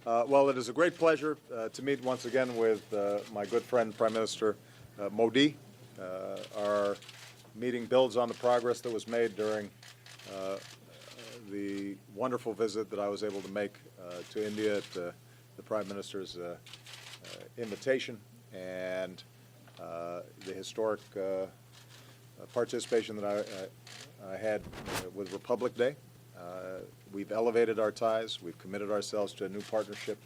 Well, it is a great pleasure to meet once again with my good friend, Prime Minister Modi. Our meeting builds on the progress that was made during the wonderful visit that I was able to make to India at the Prime Minister's invitation, and the historic participation that I had with Republic Day. We've elevated our ties. We've committed ourselves to a new partnership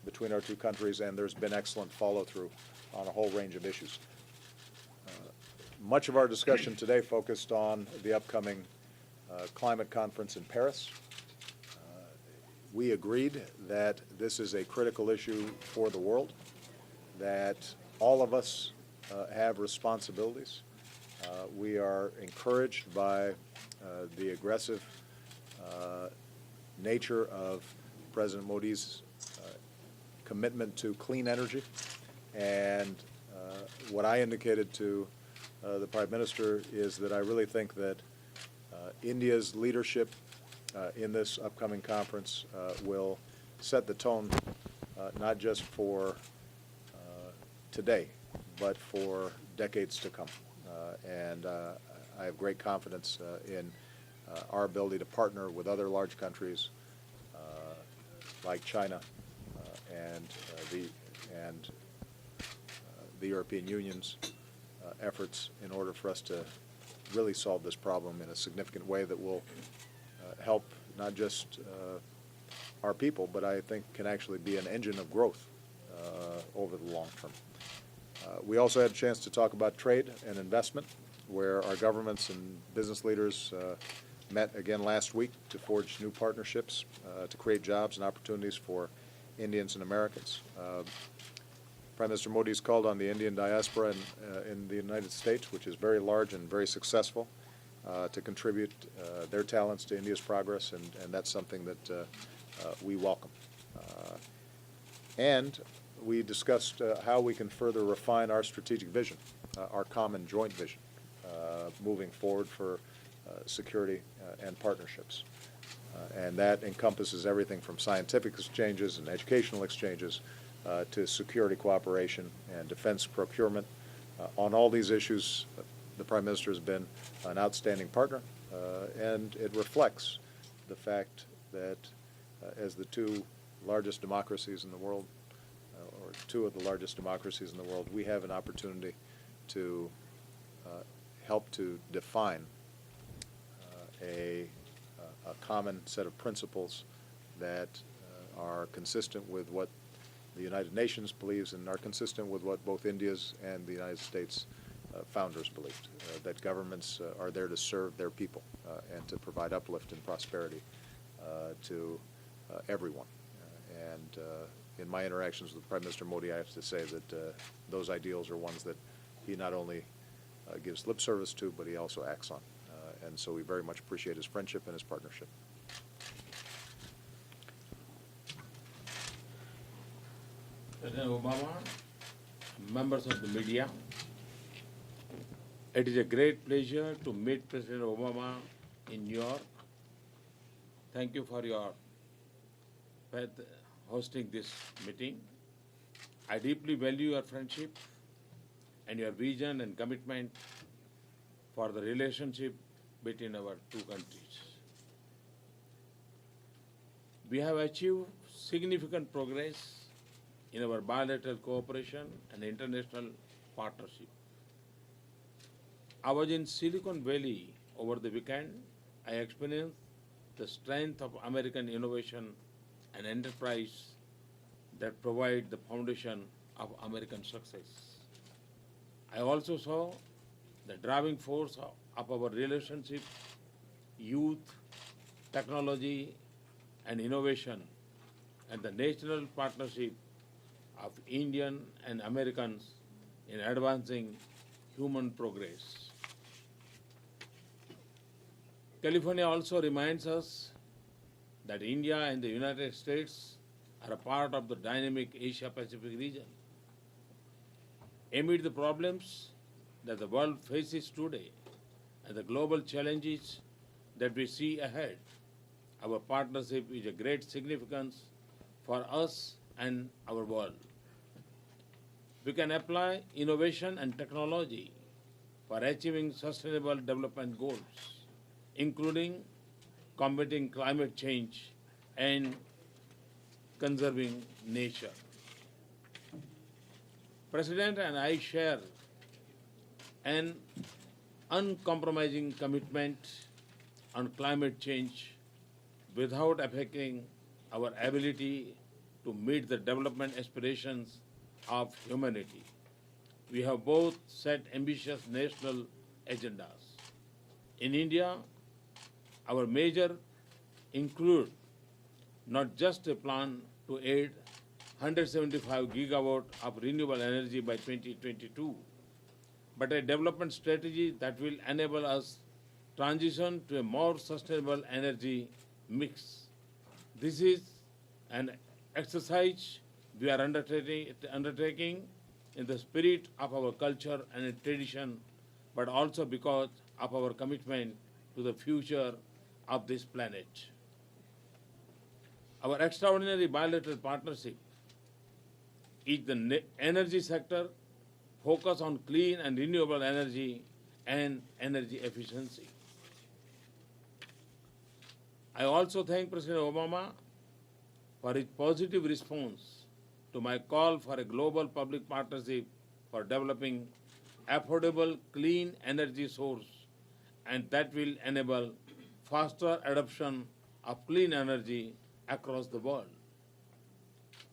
between our two countries, and there's been excellent follow-through on a whole range of issues. Much of our discussion today focused on the upcoming climate conference in Paris. We agreed that this is a critical issue for the world, that all of us have responsibilities. We are encouraged by the aggressive nature of President Modi's commitment to clean energy, and what I indicated to the Prime Minister is that I really think that India's leadership in this upcoming conference will set the tone not just for today, but for decades to come. And I have great confidence in our ability to partner with other large countries like China and the European Union's efforts in order for us to really solve this problem in a significant way that will help not just our people, but I think can actually be an engine of growth over the long term. We also had a chance to talk about trade and investment, where our governments and business leaders met again last week to forge new partnerships to create jobs and opportunities for Indians and Americans. Prime Minister Modi has called on the Indian diaspora in the United States, which is very large and very successful, to contribute their talents to India's progress, and that's something that we welcome. And we discussed how we can further refine our strategic vision, our common joint vision, moving forward for security and partnerships. And that encompasses everything from scientific exchanges and educational exchanges to security cooperation and defense procurement. On all these issues, the Prime Minister has been an outstanding partner, and it reflects the fact that as the two largest democracies in the world, or two of the largest democracies in the world, we have an opportunity to help to define a common set of principles that are consistent with what the United Nations believes and are consistent with what both India's and the United States founders believed, that governments are there to serve their people and to provide uplift and prosperity to everyone. And in my interactions with Prime Minister Modi, I have to say that those ideals are ones that he not only gives lip service to, but he also acts on. And so we very much appreciate his friendship and his partnership. President Obama, members of the media, it is a great pleasure to meet President Obama in New York. Thank you for your hosting this meeting. I deeply value your friendship and your vision and commitment for the relationship between our two countries. We have achieved significant progress in our bilateral cooperation and international partnership. I was in Silicon Valley over the weekend. I experienced the strength of American innovation and enterprise that provide the foundation of American success. I also saw the driving force of our relationship, youth, technology, and innovation, and the national partnership of Indian and Americans in advancing human progress. California also reminds us that India and the United States are a part of the dynamic Asia-Pacific region. Amid the problems that the world faces today and the global challenges that we see ahead, our partnership is of great significance for us and our world. We can apply innovation and technology for achieving sustainable development goals, including combating climate change and conserving nature. President and I share an uncompromising commitment on climate change without affecting our ability to meet the development aspirations of humanity. We have both set ambitious national agendas. In India, our measures include not just a plan to aid 175 gigawatt of renewable energy by 2022, but a development strategy that will enable us transition to a more sustainable energy mix. This is an exercise we are undertaking in the spirit of our culture and tradition, but also because of our commitment to the future of this planet. Our extraordinary bilateral partnership is the energy sector focus on clean and renewable energy and energy efficiency. I also thank President Obama for his positive response to my call for a global public partnership for developing affordable clean energy source, and that will enable faster adoption of clean energy across the world.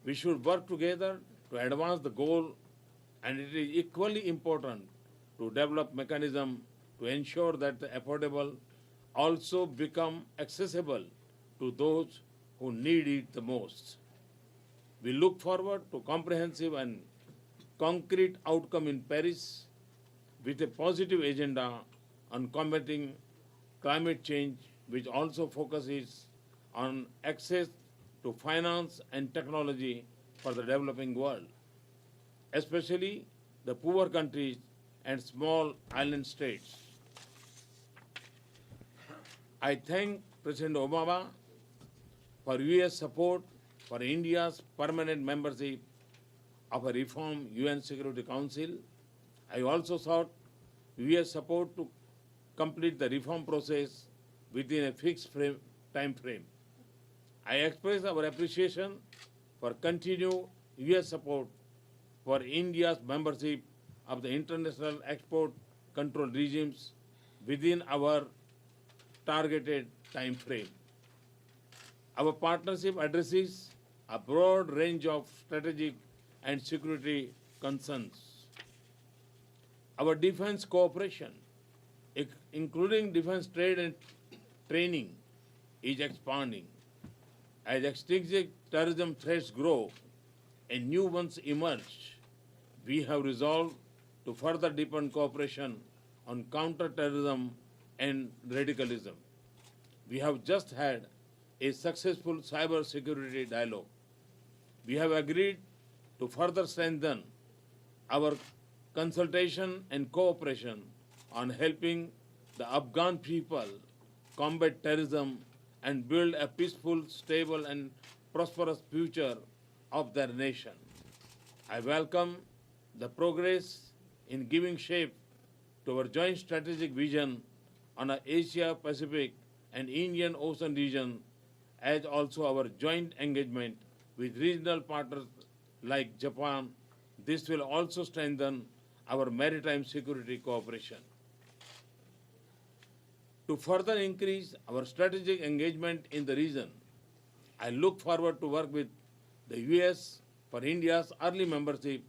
We should work together to advance the goal, and it is equally important to develop mechanisms to ensure that the affordable also become accessible to those who need it the most. We look forward to comprehensive and concrete outcome in Paris with a positive agenda on combating climate change, which also focuses on access to finance and technology for the developing world, especially the poor countries and small island states. I thank President Obama for U.S. support for India's permanent membership of a reformed UN Security Council. I also sought U.S. support to complete the reform process within a fixed time frame. I express our appreciation for continued U.S. support for India's membership of the international export control regimes within our targeted time frame. Our partnership addresses a broad range of strategic and security concerns. Our defense cooperation, including defense trade and training, is expanding. As extinct terrorism threats grow and new ones emerge, we have resolved to further deepen cooperation on counter-terrorism and radicalism. We have just had a successful cyber security dialogue. We have agreed to further strengthen our consultation and cooperation on helping the Afghan people combat terrorism and build a peaceful, stable, and prosperous future of their nation. I welcome the progress in giving shape to our joint strategic vision on our Asia-Pacific and Indian Ocean region, as also our joint engagement with regional partners like Japan. This will also strengthen our maritime security cooperation. To further increase our strategic engagement in the region, I look forward to work with the U.S. for India's early membership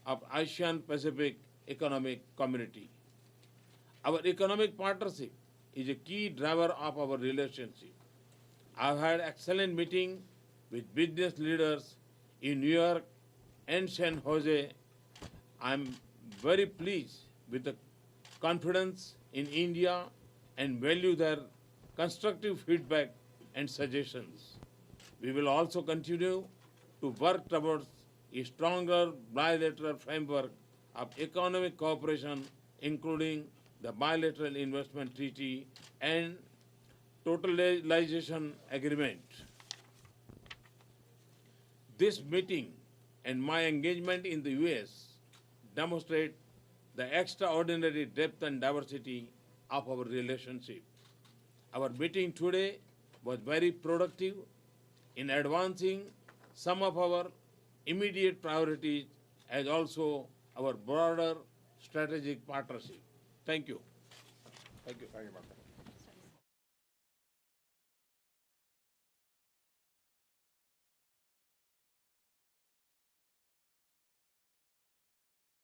of ASEAN Pacific Economic Community. Our economic partnership is a key driver of our relationship. I've had excellent meetings with business leaders in New York and San Jose. I'm very pleased with the confidence in India and value their constructive feedback and suggestions. We will also continue to work towards a stronger bilateral framework of economic cooperation, including the bilateral investment treaty and totalization agreement. This meeting and my engagement in the US demonstrate the extraordinary depth and diversity of our relationship. Our meeting today was very productive in advancing some of our immediate priorities as also our broader strategic partnership. Thank you. Thank you, Mark.